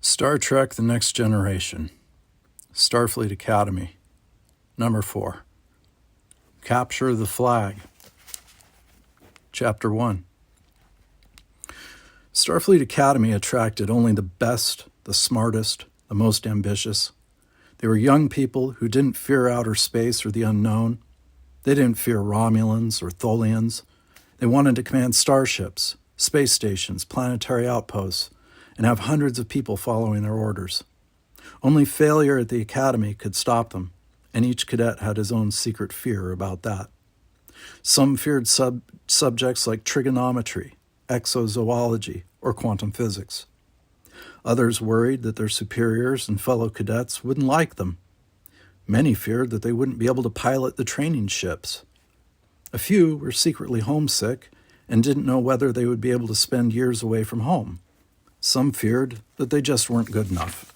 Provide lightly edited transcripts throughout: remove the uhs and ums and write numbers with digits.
Star Trek The Next Generation, Starfleet Academy, Number 4, Capture the Flag, Chapter 1. Starfleet Academy attracted only the best, the smartest, the most ambitious. They were young people who didn't fear outer space or the unknown. They didn't fear Romulans or Tholians. They wanted to command starships, space stations, planetary outposts, and have hundreds of people following their orders. Only failure at the academy could stop them, and each cadet had his own secret fear about that. Some feared subjects like trigonometry, exozoology, or quantum physics. Others worried that their superiors and fellow cadets wouldn't like them. Many feared that they wouldn't be able to pilot the training ships. A few were secretly homesick and didn't know whether they would be able to spend years away from home. Some feared that they just weren't good enough.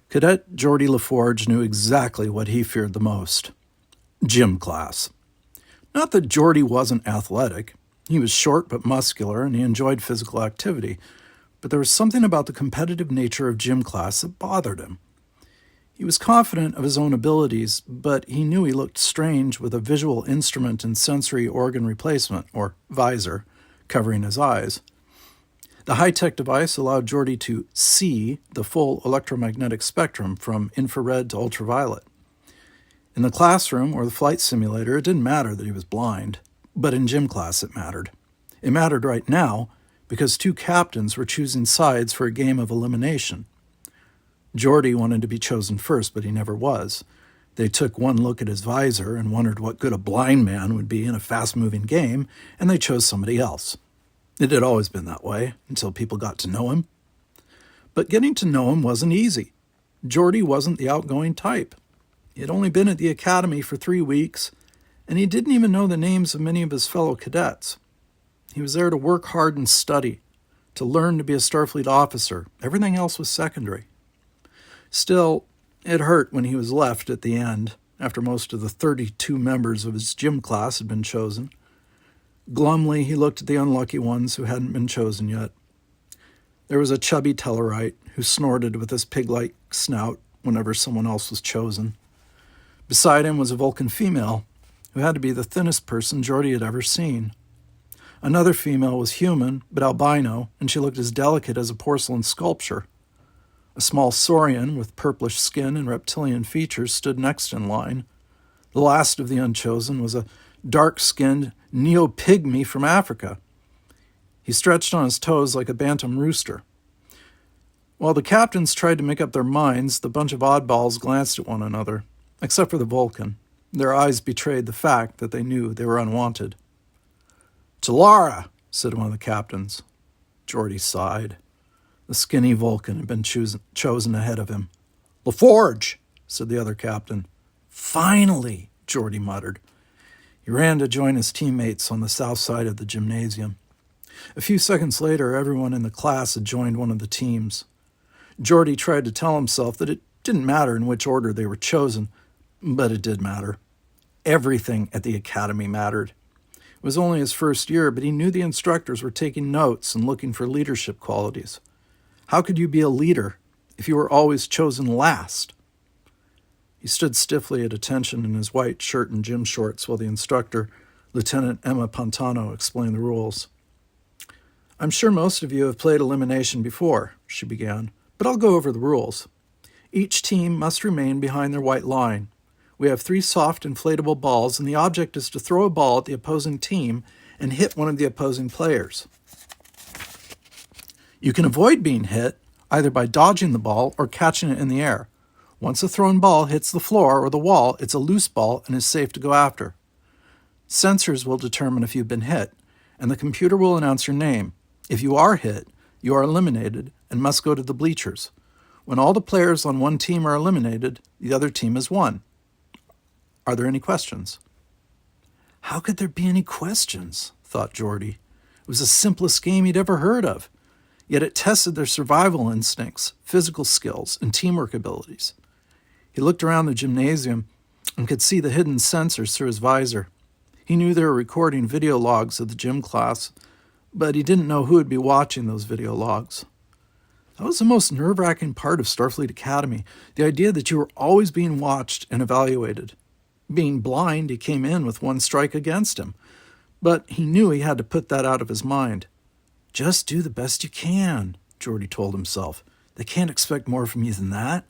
Cadet Geordi LaForge knew exactly what he feared the most: gym class. Not that Geordi wasn't athletic. He was short but muscular, and he enjoyed physical activity, but there was something about the competitive nature of gym class that bothered him. He was confident of his own abilities, but he knew he looked strange with a visual instrument and sensory organ replacement, or visor, covering his eyes. The high-tech device allowed Geordi to see the full electromagnetic spectrum from infrared to ultraviolet. In the classroom or the flight simulator, it didn't matter that he was blind, but in gym class it mattered. It mattered right now because two captains were choosing sides for a game of elimination. Geordi wanted to be chosen first, but he never was. They took one look at his visor and wondered what good a blind man would be in a fast-moving game, and they chose somebody else. It had always been that way, until people got to know him. But getting to know him wasn't easy. Geordi wasn't the outgoing type. He had only been at the academy for 3 weeks, and he didn't even know the names of many of his fellow cadets. He was there to work hard and study, to learn to be a Starfleet officer. Everything else was secondary. Still, it hurt when he was left at the end, after most of the 32 members of his gym class had been chosen. Glumly, he looked at the unlucky ones who hadn't been chosen yet. There was a chubby Tellarite who snorted with his pig-like snout whenever someone else was chosen. Beside him was a Vulcan female, who had to be the thinnest person Geordi had ever seen. Another female was human, but albino, and she looked as delicate as a porcelain sculpture. A small saurian with purplish skin and reptilian features stood next in line. The last of the unchosen was a dark-skinned neo-pygmy from Africa. He stretched on his toes like a bantam rooster. While the captains tried to make up their minds, the bunch of oddballs glanced at one another, except for the Vulcan. Their eyes betrayed the fact that they knew they were unwanted. "Talara," said one of the captains. Geordi sighed. The skinny Vulcan had been chosen ahead of him. "LaForge," said the other captain. "Finally," Geordi muttered. He ran to join his teammates on the south side of the gymnasium. A few seconds later, everyone in the class had joined one of the teams. Geordi tried to tell himself that it didn't matter in which order they were chosen, but it did matter. Everything at the academy mattered. It was only his first year, but he knew the instructors were taking notes and looking for leadership qualities. How could you be a leader if you were always chosen last? He stood stiffly at attention in his white shirt and gym shorts while the instructor, Lieutenant Emma Pantano, explained the rules. "I'm sure most of you have played elimination before," she began, "but I'll go over the rules. Each team must remain behind their white line. We have 3 soft inflatable balls, and the object is to throw a ball at the opposing team and hit one of the opposing players. You can avoid being hit either by dodging the ball or catching it in the air. Once a thrown ball hits the floor or the wall, it's a loose ball and is safe to go after. Sensors will determine if you've been hit, and the computer will announce your name. If you are hit, you are eliminated and must go to the bleachers. When all the players on one team are eliminated, the other team is won. Are there any questions?" How could there be any questions? Thought Geordi. It was the simplest game he'd ever heard of, yet it tested their survival instincts, physical skills, and teamwork abilities. He looked around the gymnasium and could see the hidden sensors through his visor. He knew they were recording video logs of the gym class, but he didn't know who would be watching those video logs. That was the most nerve-wracking part of Starfleet Academy, the idea that you were always being watched and evaluated. Being blind, he came in with one strike against him, but he knew he had to put that out of his mind. Just do the best you can, Geordi told himself. They can't expect more from you than that.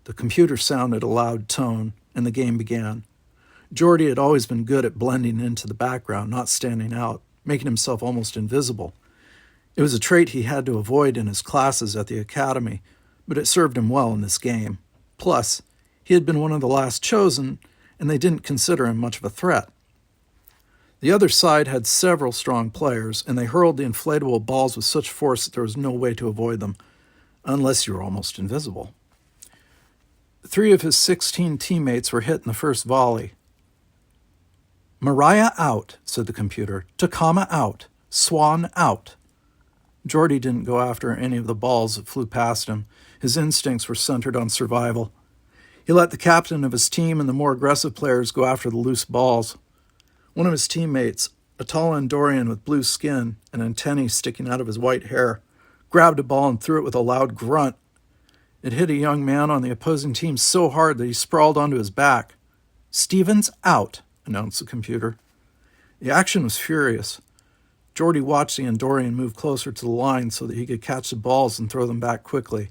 The computer sounded a loud tone, and the game began. Geordi had always been good at blending into the background, not standing out, making himself almost invisible. It was a trait he had to avoid in his classes at the academy, but it served him well in this game. Plus, he had been one of the last chosen, and they didn't consider him much of a threat. The other side had several strong players, and they hurled the inflatable balls with such force that there was no way to avoid them, unless you were almost invisible. 3 of his 16 teammates were hit in the first volley. Mariah out, said the computer. Takama out. Swan out. Geordi didn't go after any of the balls that flew past him. His instincts were centered on survival. He let the captain of his team and the more aggressive players go after the loose balls. One of his teammates, a tall Andorian with blue skin and antennae sticking out of his white hair, grabbed a ball and threw it with a loud grunt. It hit a young man on the opposing team so hard that he sprawled onto his back. Stevens out, announced the computer. The action was furious. Geordi watched the Andorian move closer to the line so that he could catch the balls and throw them back quickly.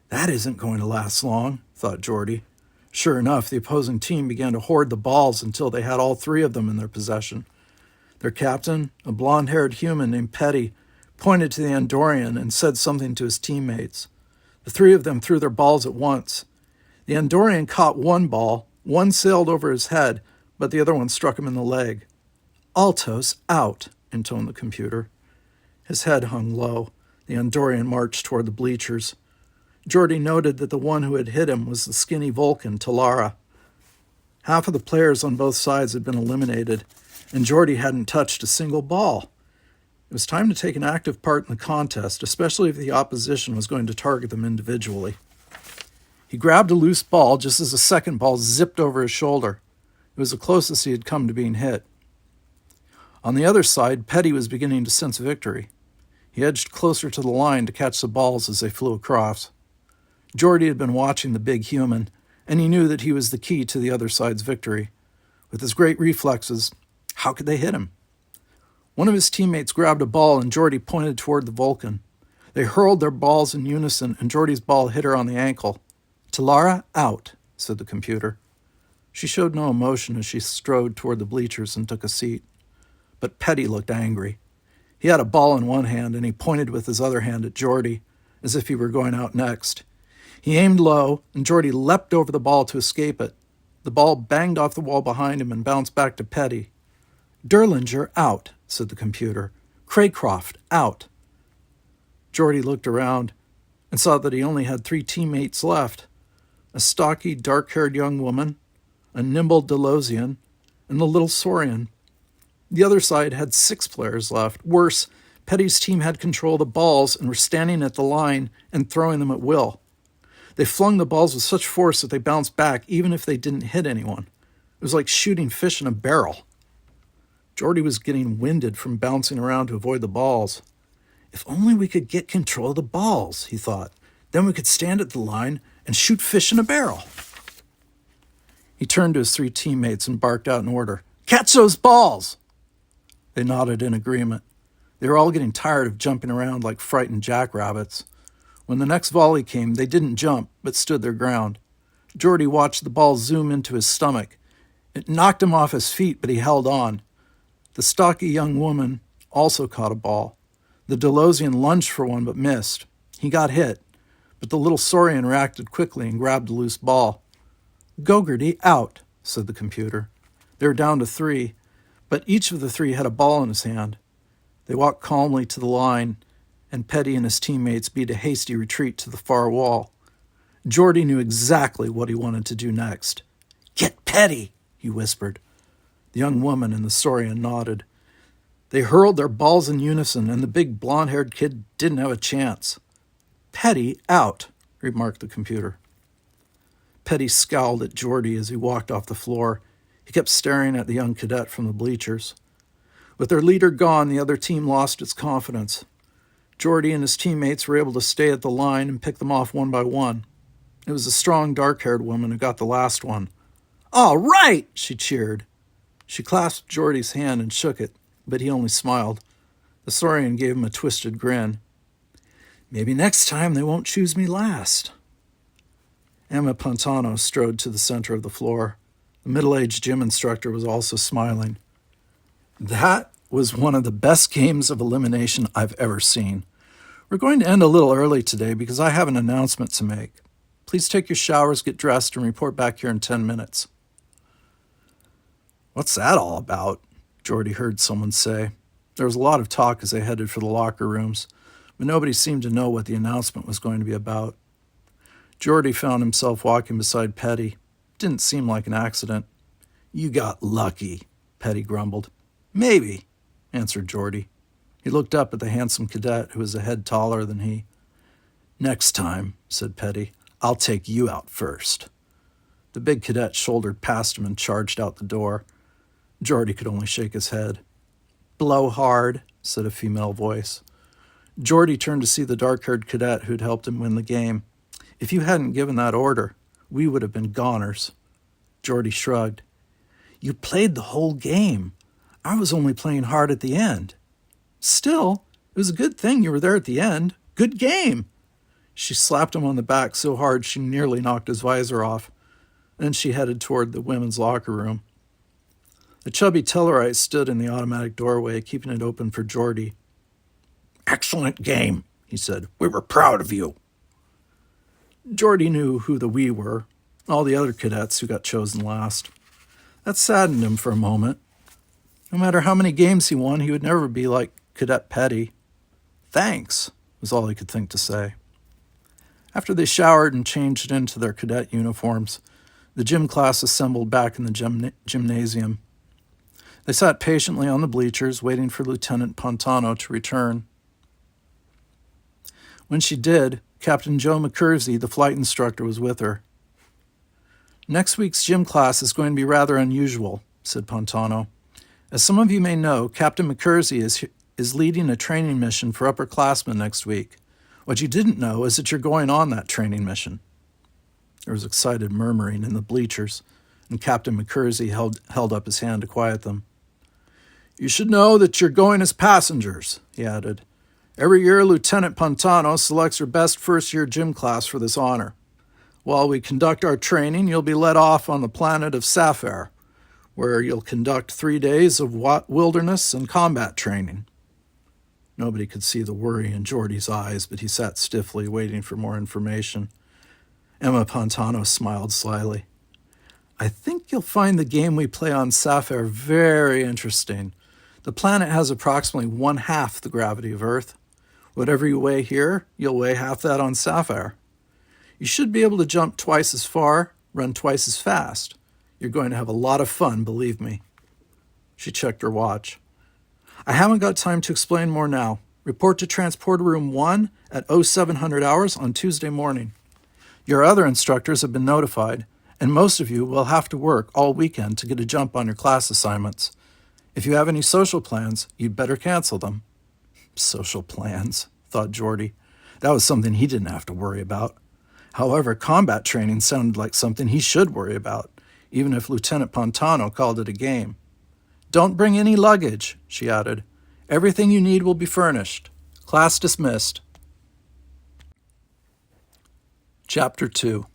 That isn't going to last long, thought Geordi. Sure enough, the opposing team began to hoard the balls until they had all 3 of them in their possession. Their captain, a blonde-haired human named Petty, pointed to the Andorian and said something to his teammates. The 3 of them threw their balls at once. The Andorian caught one ball, one sailed over his head, but the other one struck him in the leg. Altos out, intoned the computer. His head hung low. The Andorian marched toward the bleachers. Geordi noted that the one who had hit him was the skinny Vulcan, Talara. Half of the players on both sides had been eliminated, and Geordi hadn't touched a single ball. It was time to take an active part in the contest, especially if the opposition was going to target them individually. He grabbed a loose ball just as a second ball zipped over his shoulder. It was the closest he had come to being hit. On the other side, Petty was beginning to sense victory. He edged closer to the line to catch the balls as they flew across. Geordi had been watching the big human, and he knew that he was the key to the other side's victory. With his great reflexes, how could they hit him? One of his teammates grabbed a ball, and Geordi pointed toward the Vulcan. They hurled their balls in unison, and Geordi's ball hit her on the ankle. Talara out, said the computer. She showed no emotion as she strode toward the bleachers and took a seat. But Petty looked angry. He had a ball in one hand, and he pointed with his other hand at Geordi, as if he were going out next. He aimed low, and Geordi leapt over the ball to escape it. The ball banged off the wall behind him and bounced back to Petty. Derlinger out, said the computer. Craycroft out. Geordi looked around and saw that he only had 3 teammates left. A stocky, dark-haired young woman, a nimble Delosian, and the little Saurian. The other side had 6 players left. Worse, Petty's team had control of the balls and were standing at the line and throwing them at will. They flung the balls with such force that they bounced back even if they didn't hit anyone. It was like shooting fish in a barrel. Geordi was getting winded from bouncing around to avoid the balls. If only we could get control of the balls, he thought. Then we could stand at the line and shoot fish in a barrel. He turned to his 3 teammates and barked out an order. Catch those balls! They nodded in agreement. They were all getting tired of jumping around like frightened jackrabbits. When the next volley came, they didn't jump, but stood their ground. Geordi watched the ball zoom into his stomach. It knocked him off his feet, but he held on. The stocky young woman also caught a ball. The Delosian lunged for one, but missed. He got hit, but the little Saurian reacted quickly and grabbed a loose ball. Gogarty out, said the computer. They were down to 3, but each of the 3 had a ball in his hand. They walked calmly to the line, and Petty and his teammates beat a hasty retreat to the far wall. Geordi knew exactly what he wanted to do next. Get Petty, he whispered. The young woman and the Saurian nodded. They hurled their balls in unison, and the big blonde-haired kid didn't have a chance. Petty out, remarked the computer. Petty scowled at Geordi as he walked off the floor. He kept staring at the young cadet from the bleachers. With their leader gone, the other team lost its confidence. Geordi and his teammates were able to stay at the line and pick them off one by one. It was a strong, dark-haired woman who got the last one. "All right!" she cheered. She clasped Geordi's hand and shook it, but he only smiled. The Saurian gave him a twisted grin. "Maybe next time they won't choose me last." Emma Pantano strode to the center of the floor. The middle-aged gym instructor was also smiling. "That was one of the best games of elimination I've ever seen. We're going to end a little early today because I have an announcement to make. Please take your showers, get dressed, and report back here in 10 minutes. "What's that all about?" Geordi heard someone say. There was a lot of talk as they headed for the locker rooms, but nobody seemed to know what the announcement was going to be about. Geordi found himself walking beside Petty. It didn't seem like an accident. "You got lucky," Petty grumbled. "Maybe," answered Geordi. He looked up at the handsome cadet who was a head taller than he. "Next time," said Petty, "I'll take you out first." The big cadet shouldered past him and charged out the door. Geordi could only shake his head. "Blow hard," said a female voice. Geordi turned to see the dark-haired cadet who'd helped him win the game. "If you hadn't given that order, we would have been goners." Geordi shrugged. "You played the whole game. I was only playing hard at the end." "Still, it was a good thing you were there at the end. Good game." She slapped him on the back so hard she nearly knocked his visor off. Then she headed toward the women's locker room. The chubby Tellarite stood in the automatic doorway, keeping it open for Geordi. "Excellent game," he said. "We were proud of you." Geordi knew who the we were, all the other cadets who got chosen last. That saddened him for a moment. No matter how many games he won, he would never be like Cadet Petty. "Thanks," was all he could think to say. After they showered and changed into their cadet uniforms, the gym class assembled back in the gymnasium. They sat patiently on the bleachers, waiting for Lieutenant Pantano to return. When she did, Captain Joe McCursey, the flight instructor, was with her. "Next week's gym class is going to be rather unusual," said Pantano. "As some of you may know, Captain McCursey is leading a training mission for upperclassmen next week. What you didn't know is that you're going on that training mission." There was excited murmuring in the bleachers, and Captain McCursey held up his hand to quiet them. "You should know that you're going as passengers," he added. "Every year, Lieutenant Pantano selects her best first-year gym class for this honor. While we conduct our training, you'll be let off on the planet of Sapphire, where you'll conduct 3 days of wilderness and combat training." Nobody could see the worry in Geordi's eyes, but he sat stiffly, waiting for more information. Emma Pantano smiled slyly. "I think you'll find the game we play on Sapphire very interesting. The planet has approximately 1/2 the gravity of Earth. Whatever you weigh here, you'll weigh half that on Sapphire. You should be able to jump twice as far, run twice as fast. You're going to have a lot of fun, believe me." She checked her watch. "I haven't got time to explain more now. Report to Transporter Room 1 at 0700 hours on Tuesday morning. Your other instructors have been notified, and most of you will have to work all weekend to get a jump on your class assignments. If you have any social plans, you'd better cancel them." Social plans, thought Geordi. That was something he didn't have to worry about. However, combat training sounded like something he should worry about, even if Lieutenant Pantano called it a game. "Don't bring any luggage," she added. "Everything you need will be furnished. Class dismissed." Chapter 2.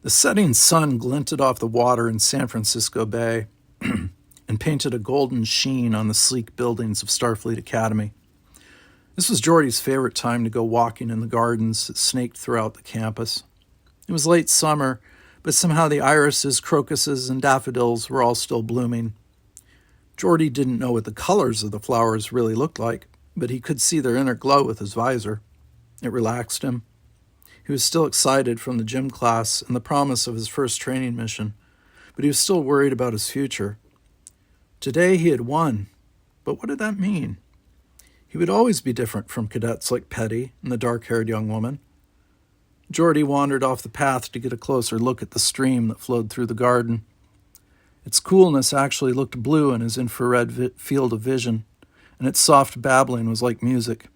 The setting sun glinted off the water in San Francisco Bay and painted a golden sheen on the sleek buildings of Starfleet Academy. This was Geordi's favorite time to go walking in the gardens that snaked throughout the campus. It was late summer, but somehow the irises, crocuses, and daffodils were all still blooming. Geordi didn't know what the colors of the flowers really looked like, but he could see their inner glow with his visor. It relaxed him. He was still excited from the gym class and the promise of his first training mission, but he was still worried about his future. Today he had won, but what did that mean? He would always be different from cadets like Petty and the dark-haired young woman. Geordi wandered off the path to get a closer look at the stream that flowed through the garden. Its coolness actually looked blue in his infrared field of vision, and its soft babbling was like music.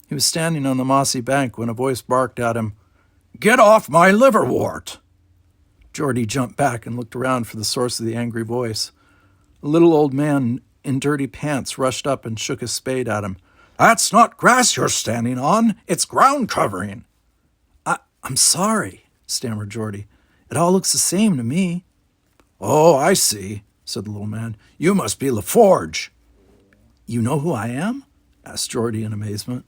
He was standing on the mossy bank when a voice barked at him, "Get off my liverwort!" Geordi jumped back and looked around for the source of the angry voice. A little old man in dirty pants rushed up and shook his spade at him. "That's not grass you're standing on. It's ground covering." I'm sorry," stammered Geordi. "It all looks the same to me." "Oh, I see," said the little man. "You must be LaForge." "You know who I am?" asked Geordi in amazement.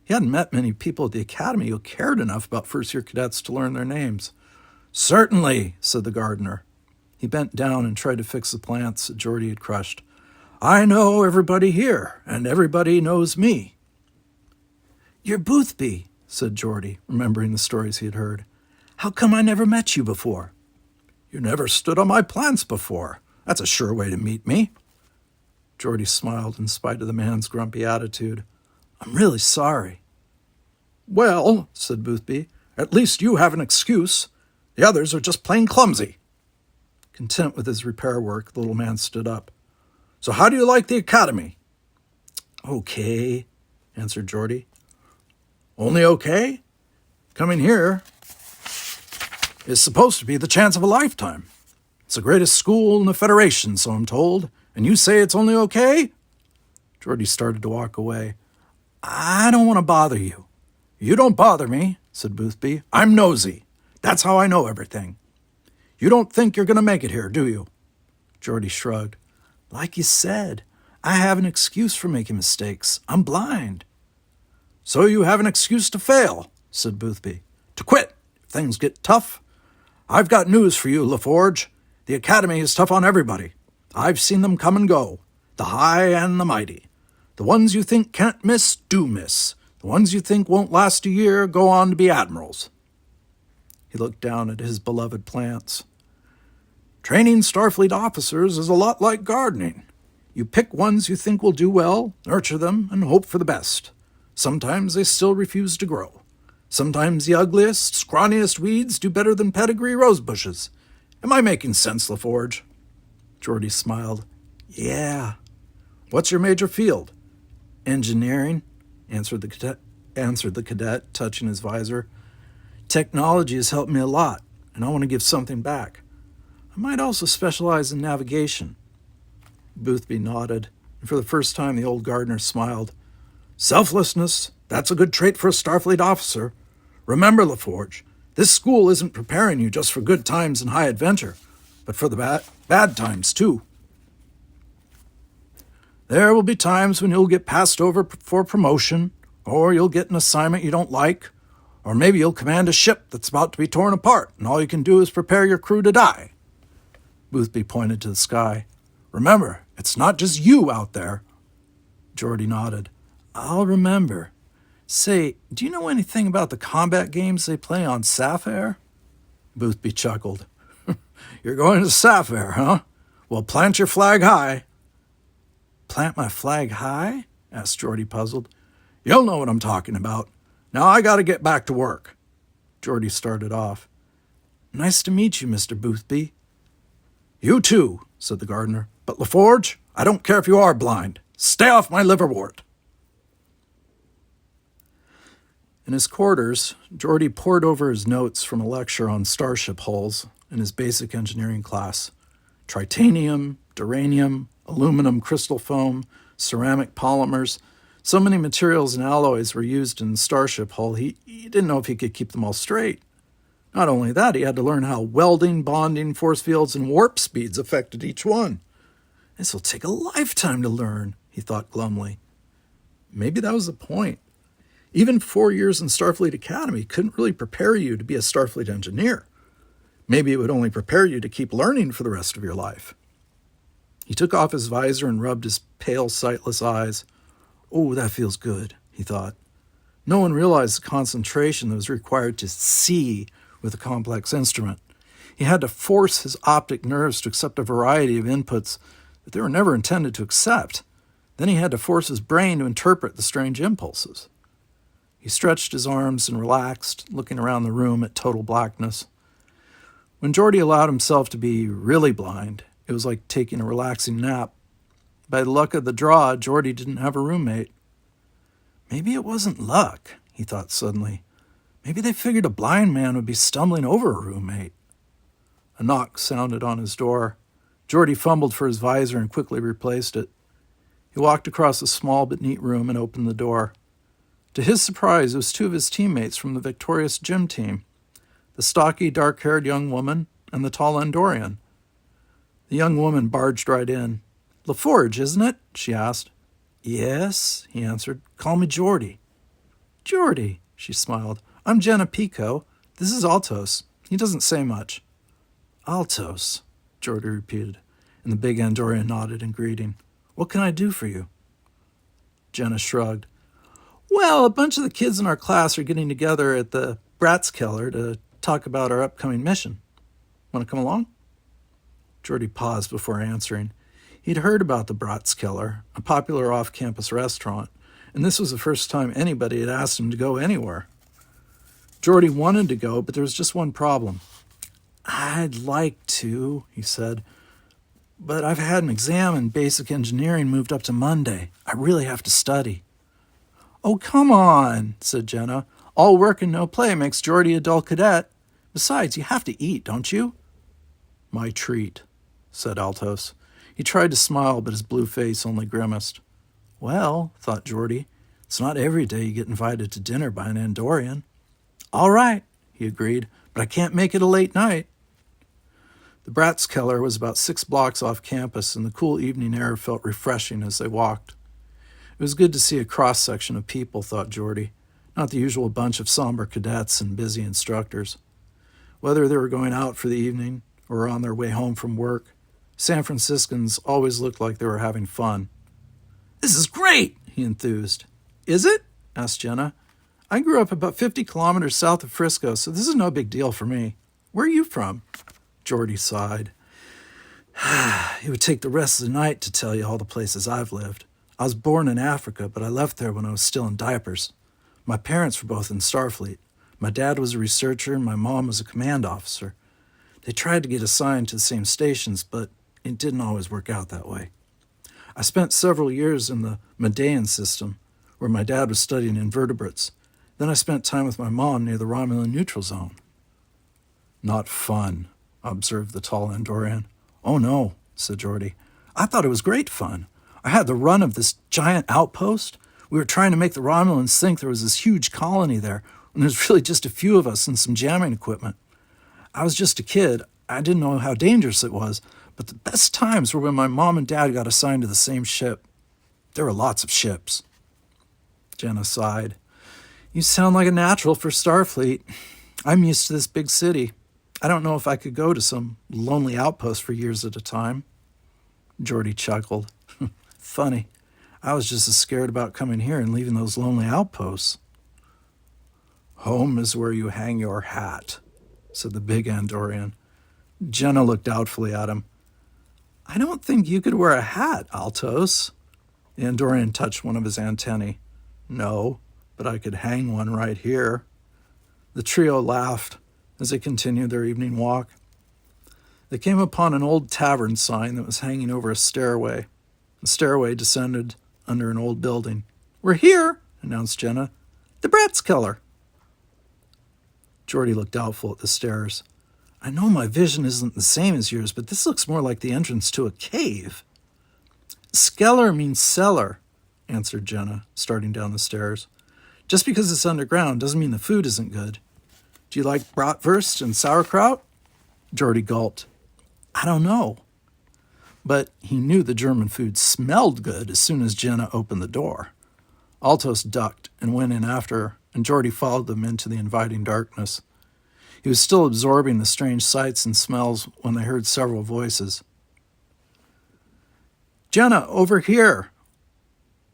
He hadn't met many people at the academy who cared enough about first-year cadets to learn their names. "Certainly," said the gardener. He bent down and tried to fix the plants that Geordi had crushed. "I know everybody here, and everybody knows me." "You're Boothby," said Geordi, remembering the stories he had heard. "How come I never met you before?" "You never stood on my plants before. That's a sure way to meet me." Geordi smiled in spite of the man's grumpy attitude. "I'm really sorry." "Well," said Boothby, "at least you have an excuse. The others are just plain clumsy." Content with his repair work, the little man stood up. "So how do you like the academy?" "Okay," answered Geordi. "Only okay? Coming here is supposed to be the chance of a lifetime. It's the greatest school in the Federation, so I'm told, and you say it's only okay?" Geordi started to walk away. "I don't want to bother you." "You don't bother me," said Boothby. "I'm nosy. That's how I know everything. You don't think you're going to make it here, do you?" Geordi shrugged. "Like you said, I have an excuse for making mistakes. I'm blind." "So you have an excuse to fail," said Boothby. "To quit if things get tough. I've got news for you, LaForge. The academy is tough on everybody. I've seen them come and go, the high and the mighty. The ones you think can't miss, do miss. The ones you think won't last a year go on to be admirals." He looked down at his beloved plants. "Training Starfleet officers is a lot like gardening. You pick ones you think will do well, nurture them, and hope for the best. Sometimes they still refuse to grow. Sometimes the ugliest, scrawniest weeds do better than pedigree rose bushes. Am I making sense, LaForge?" Geordi smiled. "Yeah." "What's your major field?" "Engineering," answered the cadet, touching his visor. "Technology has helped me a lot, and I want to give something back. I might also specialize in navigation." Boothby nodded, and for the first time the old gardener smiled. "Selflessness, that's a good trait for a Starfleet officer. Remember, LaForge, this school isn't preparing you just for good times and high adventure, but for the bad times, too. There will be times when you'll get passed over for promotion, or you'll get an assignment you don't like, or maybe you'll command a ship that's about to be torn apart, and all you can do is prepare your crew to die." Boothby pointed to the sky. "Remember, it's not just you out there." Geordi nodded. "I'll remember. Say, do you know anything about the combat games they play on Sapphire?" Boothby chuckled. "You're going to Sapphire, huh? Well, plant your flag high." "Plant my flag high?" asked Geordi, puzzled. "You'll know what I'm talking about. Now I got to get back to work." Geordi started off. "Nice to meet you, Mr. Boothby." "You too," said the gardener. "But LaForge, I don't care if you are blind. Stay off my liverwort." In his quarters, Geordi pored over his notes from a lecture on starship hulls in his basic engineering class. Tritanium, duranium, aluminum crystal foam, ceramic polymers. So many materials and alloys were used in the starship hull, he didn't know if he could keep them all straight. Not only that, he had to learn how welding, bonding, force fields, and warp speeds affected each one. "This will take a lifetime to learn," he thought glumly. Maybe that was the point. Even 4 years in Starfleet Academy couldn't really prepare you to be a Starfleet engineer. Maybe it would only prepare you to keep learning for the rest of your life. He took off his visor and rubbed his pale, sightless eyes. "Oh, that feels good," he thought. No one realized the concentration that was required to see with a complex instrument. He had to force his optic nerves to accept a variety of inputs that they were never intended to accept. Then he had to force his brain to interpret the strange impulses. He stretched his arms and relaxed, looking around the room at total blackness. When Geordi allowed himself to be really blind, it was like taking a relaxing nap. By the luck of the draw, Geordi didn't have a roommate. Maybe it wasn't luck, he thought suddenly. Maybe they figured a blind man would be stumbling over a roommate. A knock sounded on his door. Geordi fumbled for his visor and quickly replaced it. He walked across the small but neat room and opened the door. To his surprise, it was two of his teammates from the victorious gym team, the stocky, dark-haired young woman and the tall Andorian. The young woman barged right in. "LaForge, isn't it?" she asked. "Yes," he answered. "Call me Geordi." "Geordi," she smiled. "I'm Jenna Pico. This is Altos. He doesn't say much." "Altos," Geordi repeated, and the big Andorian nodded in greeting. "What can I do for you?" Jenna shrugged. "Well, a bunch of the kids in our class are getting together at the Bratzkeller to talk about our upcoming mission. Want to come along?" Geordi paused before answering. He'd heard about the Bratzkeller, a popular off-campus restaurant, and this was the first time anybody had asked him to go anywhere. Geordi wanted to go, but there was just one problem. "I'd like to," he said, "but I've had an exam in basic engineering moved up to Monday. I really have to study." "Oh, come on," said Jenna. "All work and no play makes Geordi a dull cadet. Besides, you have to eat, don't you?" "My treat," said Altos. He tried to smile, but his blue face only grimaced. Well, thought Geordi, it's not every day you get invited to dinner by an Andorian. "All right," he agreed, "but I can't make it a late night." The Bratzkeller was about 6 blocks off campus, and the cool evening air felt refreshing as they walked. It was good to see a cross-section of people, thought Geordi, not the usual bunch of somber cadets and busy instructors. Whether they were going out for the evening or on their way home from work, San Franciscans always looked like they were having fun. "This is great," he enthused. "Is it?" asked Jenna. "I grew up about 50 kilometers south of Frisco, so this is no big deal for me. Where are you from?" Geordi sighed. "It would take the rest of the night to tell you all the places I've lived. I was born in Africa, but I left there when I was still in diapers. My parents were both in Starfleet. My dad was a researcher and my mom was a command officer. They tried to get assigned to the same stations, but it didn't always work out that way. I spent several years in the Medean system, where my dad was studying invertebrates. Then I spent time with my mom near the Romulan neutral zone." "Not fun," observed the tall Andorian. "Oh no," said Geordi. "I thought it was great fun. I had the run of this giant outpost. We were trying to make the Romulans think there was this huge colony there, when there's really just a few of us and some jamming equipment. I was just a kid. I didn't know how dangerous it was, but the best times were when my mom and dad got assigned to the same ship. There were lots of ships." Jenna sighed. "You sound like a natural for Starfleet. I'm used to this big city. I don't know if I could go to some lonely outpost for years at a time." Geordi chuckled. "Funny. I was just as scared about coming here and leaving those lonely outposts." "Home is where you hang your hat," said the big Andorian. Jenna looked doubtfully at him. "I don't think you could wear a hat, Altos." The Andorian touched one of his antennae. "No, but I could hang one right here." The trio laughed as they continued their evening walk. They came upon an old tavern sign that was hanging over a stairway. The stairway descended under an old building. "We're here," announced Jenna. "The Bratzkeller." Geordi looked doubtful at the stairs. "I know my vision isn't the same as yours, but this looks more like the entrance to a cave." "Skeller means cellar," answered Jenna, starting down the stairs. "Just because it's underground doesn't mean the food isn't good. Do you like bratwurst and sauerkraut?" Geordi gulped. "I don't know." But he knew the German food smelled good as soon as Jenna opened the door. Altos ducked and went in after her, and Geordi followed them into the inviting darkness. He was still absorbing the strange sights and smells when they heard several voices. "Jenna, over here!"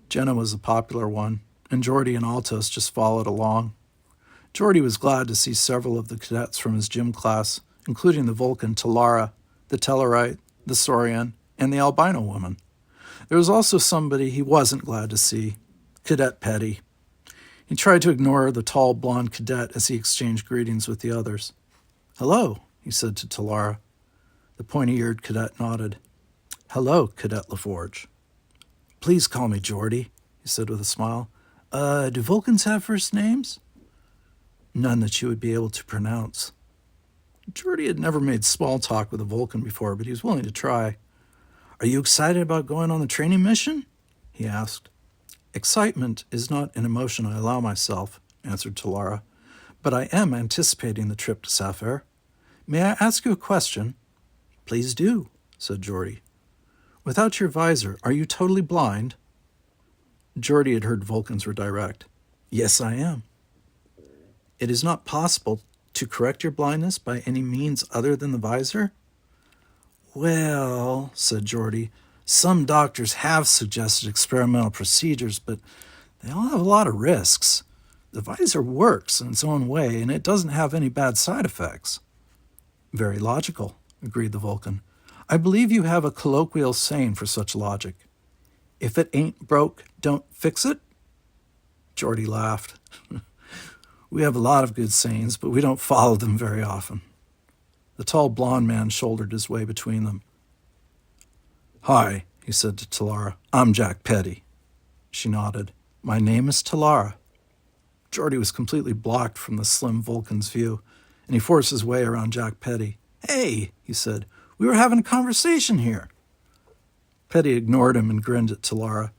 Jenna was the popular one, and Geordi and Altos just followed along. Geordi was glad to see several of the cadets from his gym class, including the Vulcan Talara, the Tellarite, the Saurian, and the albino woman. There was also somebody he wasn't glad to see, Cadet Petty. He tried to ignore the tall blonde cadet as he exchanged greetings with the others. "Hello," he said to Talara. The pointy-eared cadet nodded. "Hello, Cadet LaForge." "Please call me Geordi," he said with a smile. Do Vulcans have first names? None that you would be able to pronounce. Geordi had never made small talk with a Vulcan before, but he was willing to try. Are you excited about going on the training mission? He asked. Excitement is not an emotion I allow myself, answered Talara, but I am anticipating the trip to Sapphire. May I ask you a question? Please do, said Geordi. Without your visor, are you totally blind? Geordi had heard Vulcans were direct. Yes, I am. It is not possible to correct your blindness by any means other than the visor? Well, said Geordi, some doctors have suggested experimental procedures, but they all have a lot of risks. The visor works in its own way, and it doesn't have any bad side effects. Very logical, agreed the Vulcan. I believe you have a colloquial saying for such logic. If it ain't broke, don't fix it? Geordi laughed. We have a lot of good sayings, but we don't follow them very often. The tall blond man shouldered his way between them. Hi, he said to Talara. I'm Jack Petty. She nodded. My name is Talara. Geordi was completely blocked from the slim Vulcan's view, and he forced his way around Jack Petty. Hey, he said, we were having a conversation here. Petty ignored him and grinned at Talara.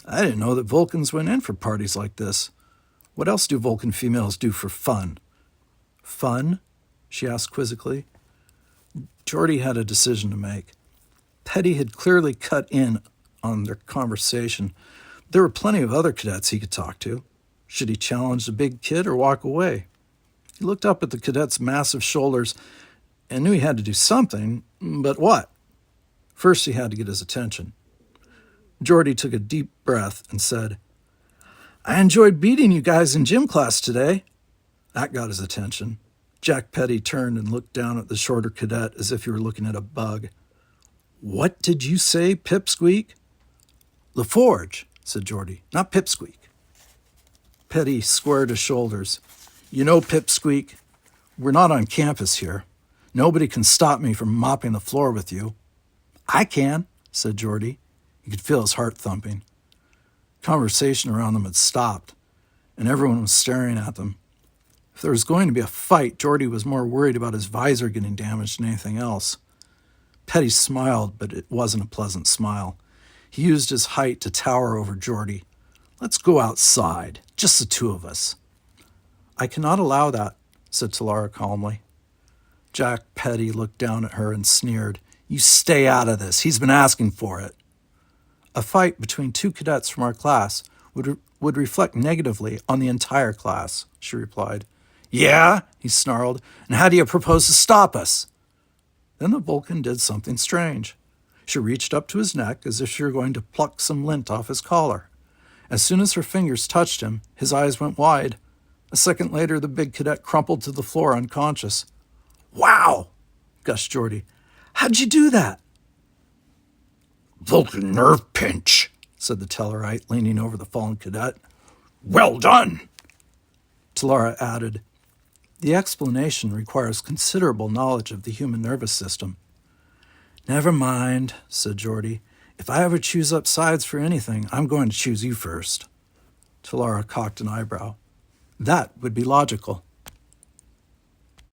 I didn't know that Vulcans went in for parties like this. What else do Vulcan females do for fun? Fun? She asked quizzically. Geordi had a decision to make. Petty had clearly cut in on their conversation. There were plenty of other cadets he could talk to. Should he challenge the big kid or walk away? He looked up at the cadet's massive shoulders and knew he had to do something, but what? First, he had to get his attention. Geordi took a deep breath and said, I enjoyed beating you guys in gym class today. That got his attention. Jack Petty turned and looked down at the shorter cadet as if he were looking at a bug. What did you say, Pipsqueak? LaForge, said Geordi, not Pipsqueak. Petty squared his shoulders. You know, Pipsqueak, we're not on campus here. Nobody can stop me from mopping the floor with you. I can, said Geordi. He could feel his heart thumping. Conversation around them had stopped, and everyone was staring at them. If there was going to be a fight, Geordi was more worried about his visor getting damaged than anything else. Petty smiled, but it wasn't a pleasant smile. He used his height to tower over Geordi. Let's go outside, just the two of us. I cannot allow that, said Talara calmly. Jack Petty looked down at her and sneered. You stay out of this. He's been asking for it. A fight between two cadets from our class would reflect negatively on the entire class, she replied. Yeah, he snarled, and how do you propose to stop us? Then the Vulcan did something strange. She reached up to his neck as if she were going to pluck some lint off his collar. As soon as her fingers touched him, his eyes went wide. A second later, the big cadet crumpled to the floor unconscious. Wow, gushed Geordi. How'd you do that? Vulcan nerve pinch, said the Tellarite, leaning over the fallen cadet. Well done. Talara added, the explanation requires considerable knowledge of the human nervous system. Never mind, said Geordi. If I ever choose up sides for anything, I'm going to choose you first. Talara cocked an eyebrow. That would be logical.